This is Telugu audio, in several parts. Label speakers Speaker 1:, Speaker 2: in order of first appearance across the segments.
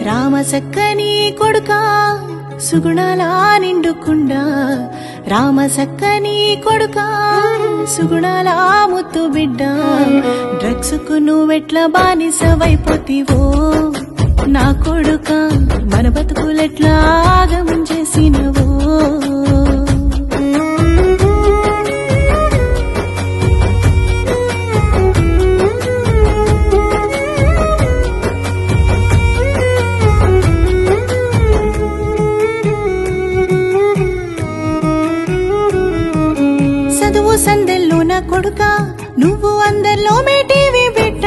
Speaker 1: రామసక్కని కొడుకా సుగుణాలా నిండుకుండా రామసక్కని కొడుకా సుగుణాలా ముత్తు బిడ్డ డ్రగ్స్ కు నువ్వెట్లా బానిసవైపోతివో నా కొడుకా మన బతుకులెట్లా ఆగమం చేసినవో సందెల్లో నా కొడుకా నువ్వు అందరిలో మేటివి బిడ్డ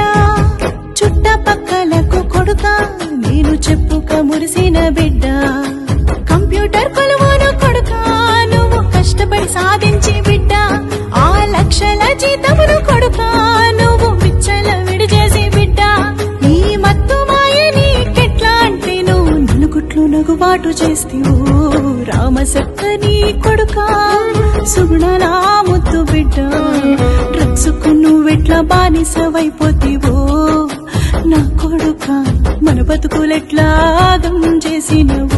Speaker 1: చుట్టపక్కలకు కొడుకా నేను చెప్పుక మురిసిన బిడ్డ కంప్యూటర్ కొలువును కొడుకా నువ్వు కష్టపడి సాధించి బిడ్డ ఆ లక్షల జీతమును కొడుకా నువ్వు పిచ్చల విడిచేసి బిడ్డ ఈ మత్తు మాయ నీకెట్లా అంటే నువ్వు నలుగుట్లు నగుబాటు చేస్తీవు రామసక్కని కొడుకా సుగుణాలా ముత్తు బిడ్డ డ్రగ్స్ కు నువ్వెట్లా బానిసవైపోతివో నా కొడుకా మన బతుకులెట్లా ఆగం చేసినవో